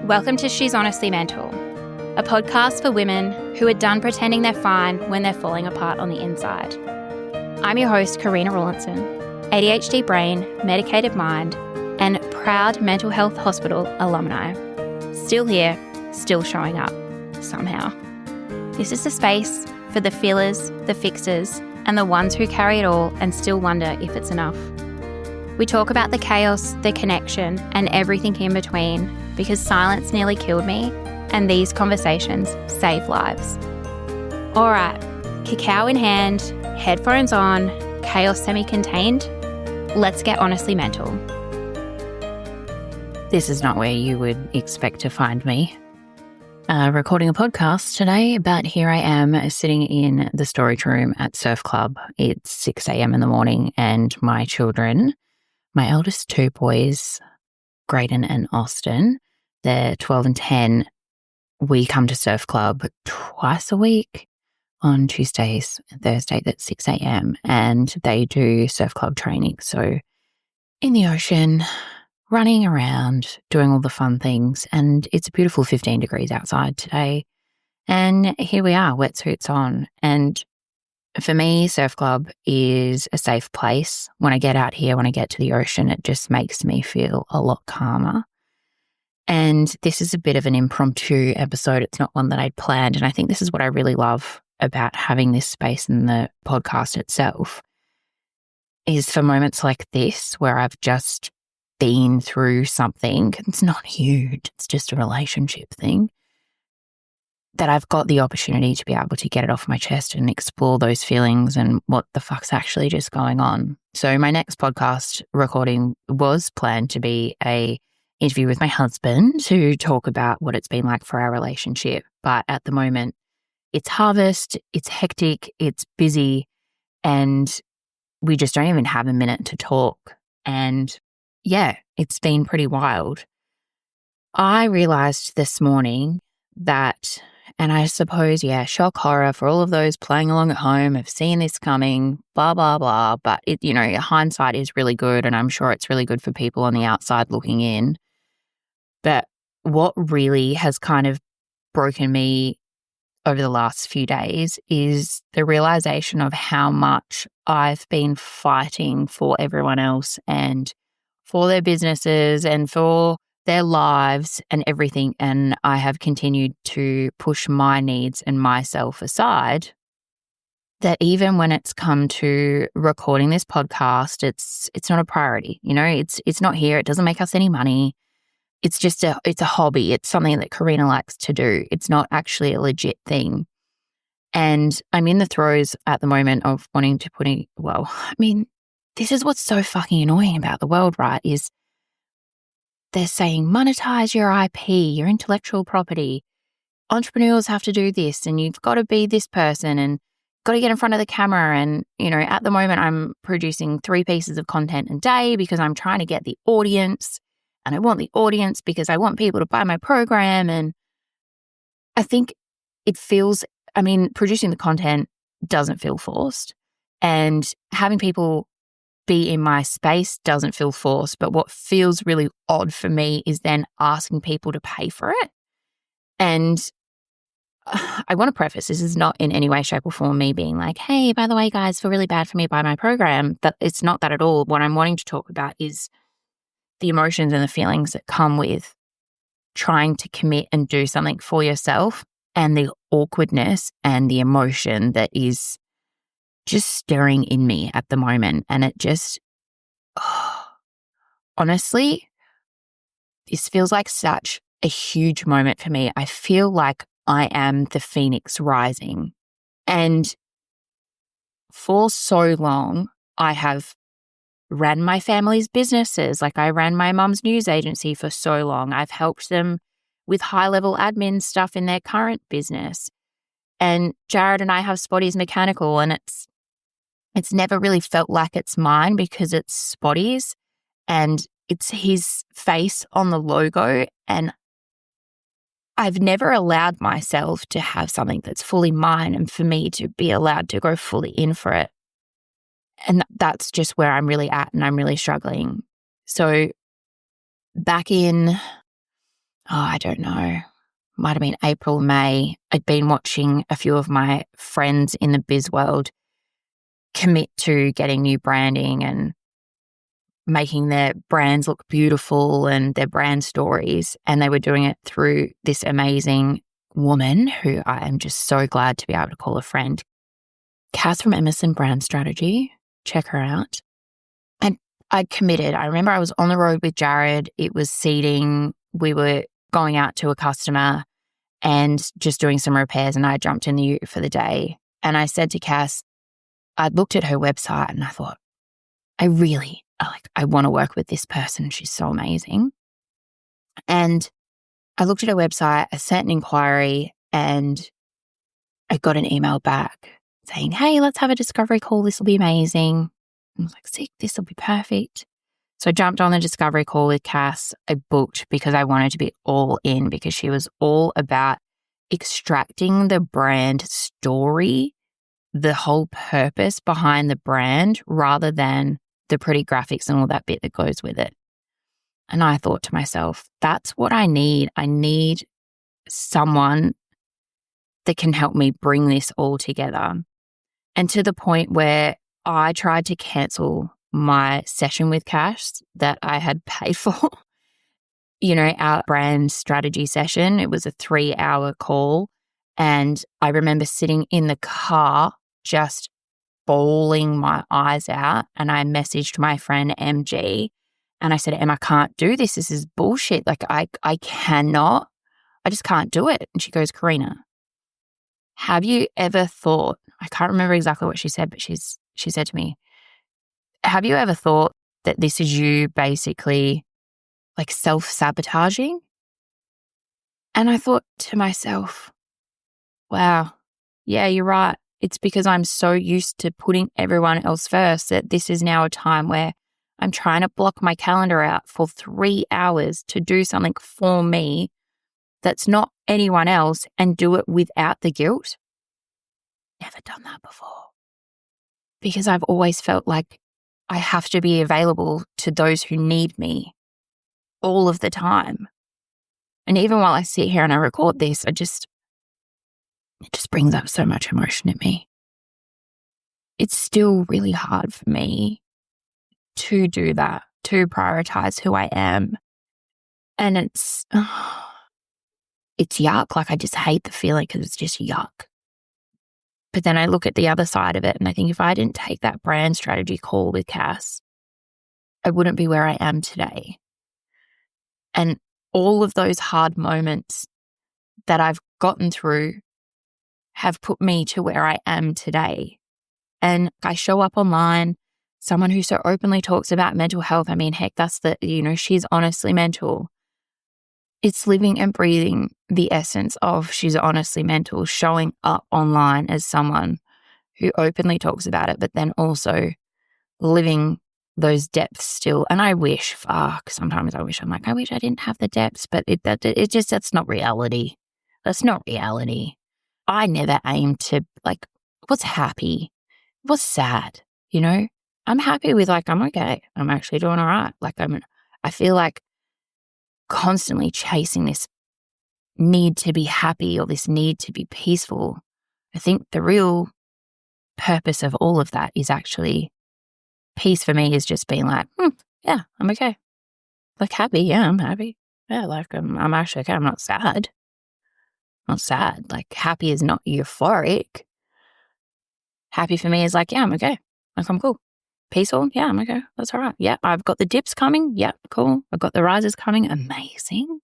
Welcome to She's Honestly Mental, a podcast for women who are done pretending they're fine when they're falling apart on the inside. I'm your host, Karina Rawlinson, ADHD brain, medicated mind, and proud mental health hospital alumni. Still here, still showing up, somehow. This is the space for the feelers, the fixers, and the ones who carry it all and still wonder if it's enough. We talk about the chaos, the connection, and everything in between because silence nearly killed me, and these conversations save lives. All right, cacao in hand, headphones on, chaos semi-contained. Let's get honestly mental. This is not where you would expect to find me. Recording a podcast today, but here I am sitting in the storage room at Surf Club. It's 6 a.m. in the morning, and my children, my eldest two boys, Graydon and Austin, they're 12 and 10. We come to Surf Club twice a week on Tuesdays and Thursdays at 6 a.m. and they do Surf Club training. So in the ocean, running around, doing all the fun things. And it's a beautiful 15 degrees outside today. And here we are, wetsuits on. And for me, Surf Club is a safe place. When I get out here, when I get to the ocean, it just makes me feel a lot calmer. And this is a bit of an impromptu episode. It's not one that I'd planned. And I think this is what I really love about having this space in the podcast itself, is for moments like this where I've just been through something. It's not huge. It's just a relationship thing, that I've got the opportunity to be able to get it off my chest and explore those feelings and what the fuck's actually just going on. So my next podcast recording was planned to be a interview with my husband to talk about what it's been like for our relationship. But at the moment, it's harvest, it's hectic, it's busy, and we just don't even have a minute to talk. And yeah, it's been pretty wild. I realized this morning that, and I suppose, shock horror for all of those playing along at home have seen this coming, blah, blah, blah. But it, hindsight is really good, and I'm sure it's really good for people on the outside looking in. But what really has kind of broken me over the last few days is the realization of how much I've been fighting for everyone else and for their businesses and for their lives and everything. And I have continued to push my needs and myself aside, that even when it's come to recording this podcast, it's not a priority. It's not here. It doesn't make us any money. It's just it's a hobby. It's something that Karina likes to do. It's not actually a legit thing. And I'm in the throes at the moment of wanting to this is what's so fucking annoying about the world, right? Is they're saying monetize your IP, your intellectual property. Entrepreneurs have to do this, and you've got to be this person, and got to get in front of the camera. And, at the moment I'm producing 3 pieces of content a day because I'm trying to get the audience. And I want the audience because I want people to buy my program. And I think producing the content doesn't feel forced. And having people be in my space doesn't feel forced. But what feels really odd for me is then asking people to pay for it. And I want to preface, this is not in any way, shape or form me being like, hey, by the way, guys, feel really bad for me to buy my program. That it's not that at all. What I'm wanting to talk about is the emotions and the feelings that come with trying to commit and do something for yourself, and the awkwardness and the emotion that is just stirring in me at the moment. And it just, honestly, this feels like such a huge moment for me. I feel like I am the phoenix rising. And for so long, I have ran my family's businesses. Like, I ran my mum's news agency for so long. I've helped them with high-level admin stuff in their current business. And Jared and I have Spotty's Mechanical, and it's never really felt like it's mine because it's Spotty's and it's his face on the logo. And I've never allowed myself to have something that's fully mine and for me to be allowed to go fully in for it. And that's just where I'm really at, and I'm really struggling. So back in, I don't know, might have been April, May. I'd been watching a few of my friends in the biz world commit to getting new branding and making their brands look beautiful and their brand stories. And they were doing it through this amazing woman who I am just so glad to be able to call a friend, Cass from Emerson Brand Strategy. Check her out. And I'd committed. I remember I was on the road with Jared. It was seeding. We were going out to a customer and just doing some repairs, and I jumped in the ute for the day. And I said to Cass, I looked at her website and I thought, I want to work with this person. She's so amazing. And I looked at her website, I sent an inquiry, and I got an email back saying, hey, let's have a discovery call. This will be amazing. I was like, sick, this will be perfect. So I jumped on the discovery call with Cass. I booked because I wanted to be all in, because she was all about extracting the brand story, the whole purpose behind the brand, rather than the pretty graphics and all that bit that goes with it. And I thought to myself, that's what I need. I need someone that can help me bring this all together. And to the point where I tried to cancel my session with Cass that I had paid for, our brand strategy session. It was a 3-hour call. And I remember sitting in the car just bawling my eyes out. And I messaged my friend MG and I said, Em, I can't do this. This is bullshit. Like I just can't do it. And she goes, Karina, have you ever thought, I can't remember exactly what she said, but she said to me, have you ever thought that this is you basically like self-sabotaging? And I thought to myself, wow, yeah, you're right. It's because I'm so used to putting everyone else first that this is now a time where I'm trying to block my calendar out for 3 hours to do something for me that's not anyone else and do it without the guilt. Never done that before. Because I've always felt like I have to be available to those who need me all of the time. And even while I sit here and I record this, it just brings up so much emotion in me. It's still really hard for me to do that, to prioritize who I am. And it's yuck. Like I just hate the feeling because it's just yuck. But then I look at the other side of it and I think if I didn't take that brand strategy call with Cass, I wouldn't be where I am today. And all of those hard moments that I've gotten through have put me to where I am today. And I show up online, someone who so openly talks about mental health. I mean, heck, that's she's honestly mental. It's living and breathing the essence of she's honestly mental, showing up online as someone who openly talks about it, but then also living those depths still. And I wish, sometimes I wish I didn't have the depths, but that's not reality. That's not reality. I never aim to what's happy, what's sad, I'm happy with I'm okay. I'm actually doing all right. I feel like constantly chasing this need to be happy or this need to be peaceful. I think the real purpose of all of that is actually peace for me is just being yeah, I'm okay. Happy, yeah, I'm happy. Yeah, I'm actually okay. I'm not sad. Not sad. Happy is not euphoric. Happy for me is yeah, I'm okay. I'm cool. Peaceful, yeah, I'm okay. That's all right. Yeah, I've got the dips coming. Yeah, cool. I've got the rises coming. Amazing.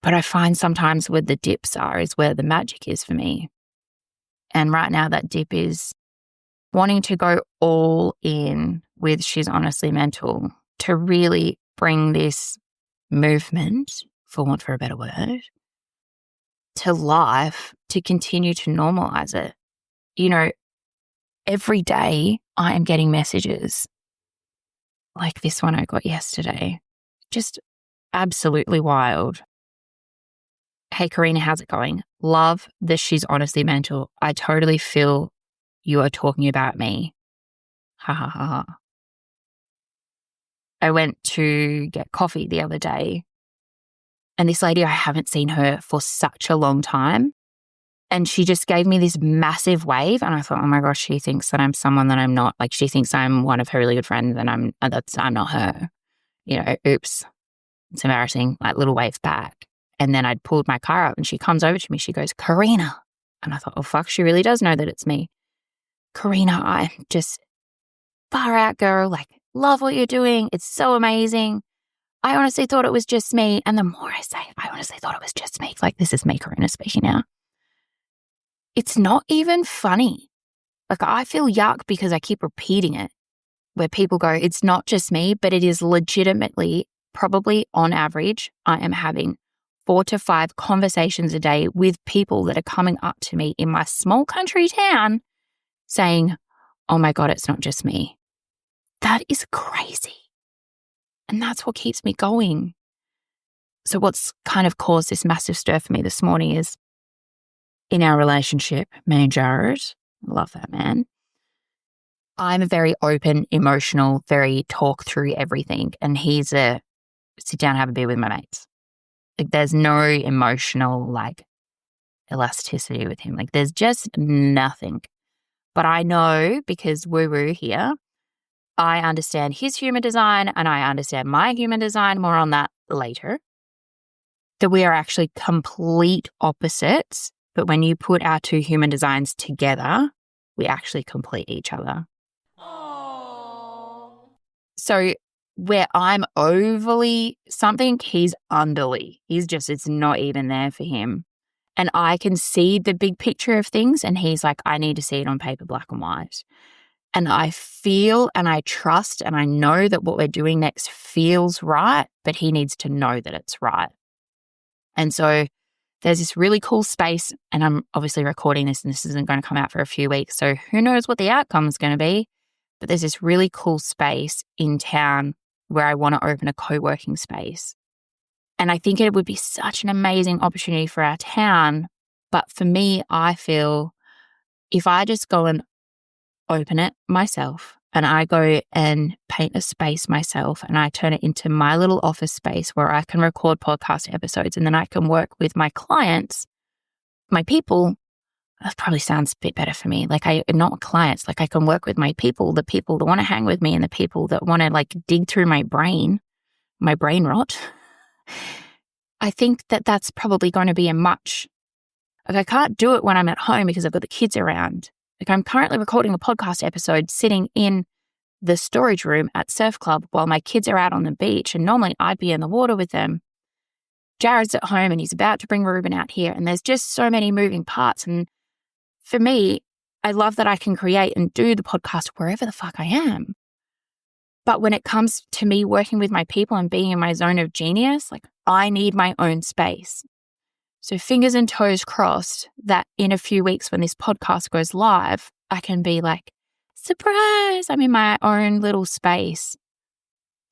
But I find sometimes where the dips are is where the magic is for me. And right now that dip is wanting to go all in with She's Honestly Mental to really bring this movement, for want of a better word, to life, to continue to normalize it. Every day I am getting messages like this one I got yesterday. Just absolutely wild. Hey, Karina, how's it going? Love that She's Honestly Mental. I totally feel you are talking about me. Ha ha ha ha. I went to get coffee the other day And this lady, I haven't seen her for such a long time. And she just gave me this massive wave. And I thought, oh my gosh, she thinks that I'm someone that I'm not. Like, she thinks I'm one of her really good friends and I'm not her. Oops, it's embarrassing, like little wave back. And then I'd pulled my car up and she comes over to me. She goes, Karina. And I thought, oh, fuck, she really does know that it's me. Karina, I just far out, girl. Like, love what you're doing. It's so amazing. I honestly thought it was just me. And the more I say, I honestly thought it was just me. Like, this is me, Karina, speaking now. It's not even funny. Like, I feel yuck because I keep repeating it, where people go, it's not just me, but it is legitimately, probably on average, I am having 4 to 5 conversations a day with people that are coming up to me in my small country town saying, oh my God, it's not just me. That is crazy. And that's what keeps me going. So what's kind of caused this massive stir for me this morning is in our relationship, me and Jared, I love that man. I'm a very open, emotional, very talk through everything. And he's a sit down, have a beer with my mates. Like, there's no emotional, like, elasticity with him. Like, there's just nothing. But I know, because woo-woo here, I understand his human design and I understand my human design, more on that later, that we are actually complete opposites. But when you put our 2 human designs together, we actually complete each other. Aww. So where I'm overly something, he's underly. It's not even there for him. And I can see the big picture of things. And he's like, I need to see it on paper, black and white. And I feel and I trust and I know that what we're doing next feels right, but he needs to know that it's right. And so there's this really cool space, and I'm obviously recording this and this isn't going to come out for a few weeks. So who knows what the outcome is going to be, but there's this really cool space in town where I want to open a co-working space. And I think it would be such an amazing opportunity for our town. But for me, I feel if I just go and open it myself and I go and paint a space myself and I turn it into my little office space where I can record podcast episodes and then I can work with my clients, my people, that probably sounds a bit better for me. Like, not clients, like I can work with my people, the people that want to hang with me and the people that want to like dig through my brain rot. I think that that's probably going to be like, I can't do it when I'm at home because I've got the kids around. Like, I'm currently recording a podcast episode sitting in the storage room at Surf Club while my kids are out on the beach. And normally I'd be in the water with them. Jared's at home and he's about to bring Ruben out here. And there's just so many moving parts. And for me, I love that I can create and do the podcast wherever the fuck I am. But when it comes to me working with my people and being in my zone of genius, like, I need my own space. So fingers and toes crossed that in a few weeks when this podcast goes live, I can be like, surprise, I'm in my own little space.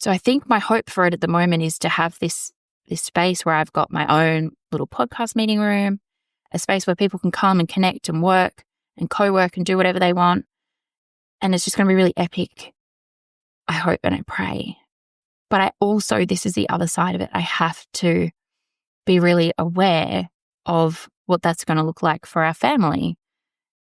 So I think my hope for it at the moment is to have this space where I've got my own little podcast meeting room, a space where people can come and connect and work and co-work and do whatever they want. And it's just going to be really epic. I hope and I pray. But I also, this is the other side of it, I have to be really aware of what that's going to look like for our family.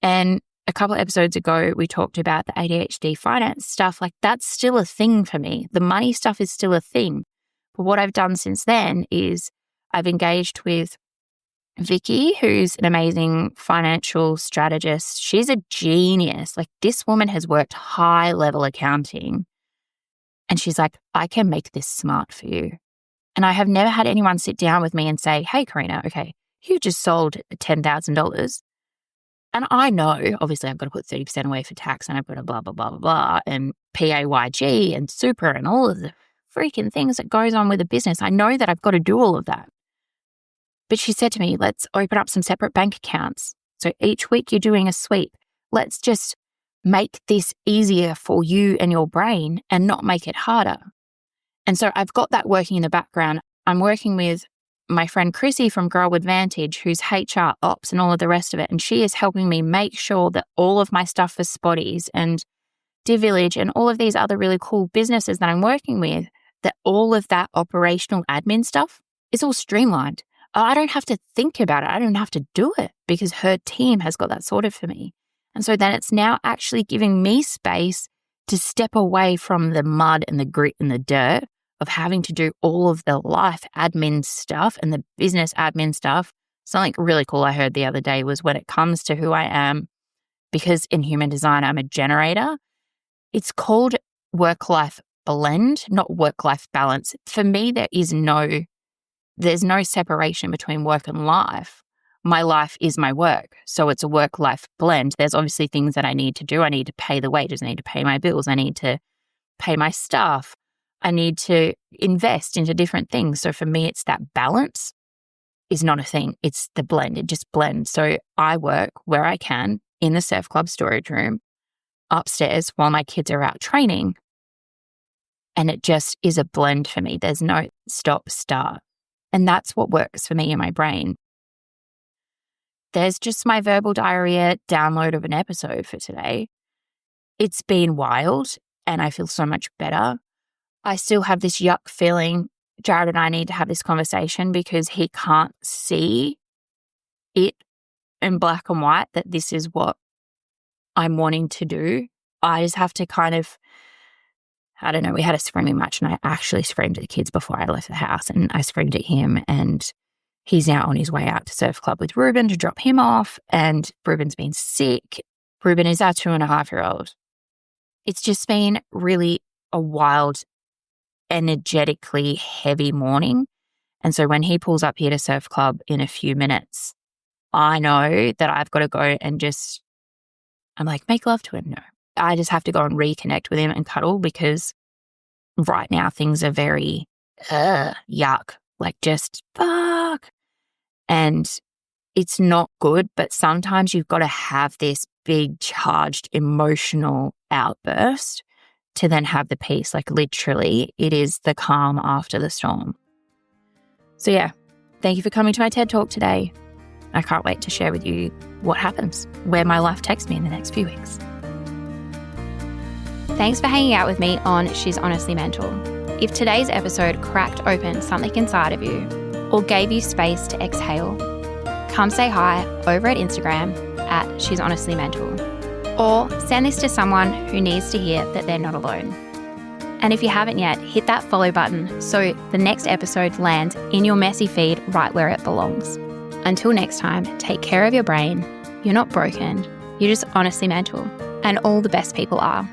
And a couple of episodes ago, we talked about the ADHD finance stuff. Like, that's still a thing for me. The money stuff is still a thing. But what I've done since then is I've engaged with Vicky, who's an amazing financial strategist. She's a genius. Like, this woman has worked high level accounting. And she's like, I can make this smart for you. And I have never had anyone sit down with me and say, hey, Karina, okay, you just sold $10,000. And I know, obviously, I've got to put 30% away for tax and I've got to blah, blah, blah, blah, blah, and PAYG and super and all of the freaking things that goes on with a business. I know that I've got to do all of that. But she said to me, let's open up some separate bank accounts. So each week you're doing a sweep. Let's just make this easier for you and your brain and not make it harder. And so I've got that working in the background. I'm working with my friend Chrissy from Girl Advantage, who's HR, ops, and all of the rest of it. And she is helping me make sure that all of my stuff for Spotties and Dear Village and all of these other really cool businesses that I'm working with, that all of that operational admin stuff It's all streamlined. I don't have to think about it. I don't have to do it because her team has got that sorted for me. And so then it's now actually giving me space to step away from the mud and the grit and the dirt of having to do all of the life admin stuff and the business admin stuff. Something really cool I heard the other day was when it comes to who I am, because in human design, I'm a generator, it's called work-life blend, not work-life balance. For me, there's no separation between work and life. My life is my work. So it's a work-life blend. There's obviously things that I need to do. I need to pay the wages. I need to pay my bills. I need to pay my staff. I need to invest into different things. So for me, it's that balance is not a thing. It's the blend. It just blends. So I work where I can in the Surf Club storage room upstairs while my kids are out training. And it just is a blend for me. There's no stop, start. And that's what works for me in my brain. There's just my verbal diarrhea download of an episode for today. It's been wild and I feel so much better. I still have this yuck feeling. Jared and I need to have this conversation because he can't see it in black and white that this is what I'm wanting to do. I just have to I don't know, we had a screaming match and I actually screamed at the kids before I left the house, and I screamed at him, and he's now on his way out to Surf Club with Ruben to drop him off, and Ruben's been sick. Ruben is our 2.5-year-old. It's just been really a wild, energetically heavy morning. And so when he pulls up here to Surf Club in a few minutes, I know that I've got to go and I'm like, make love to him. No, I just have to go and reconnect with him and cuddle, because right now things are very yuck, like just fuck. And it's not good, but sometimes you've got to have this big charged emotional outburst to then have the peace. Like literally, it is the calm after the storm. So yeah, thank you for coming to my TED Talk today. I can't wait to share with you what happens, where my life takes me in the next few weeks. Thanks for hanging out with me on She's Honestly Mental. If today's episode cracked open something inside of you or gave you space to exhale, come say hi over at Instagram at She's Honestly Mental, or send this to someone who needs to hear that they're not alone. And if you haven't yet, hit that follow button so the next episode lands in your messy feed right where it belongs. Until next time, take care of your brain. You're not broken. You're just honestly mental. And all the best people are.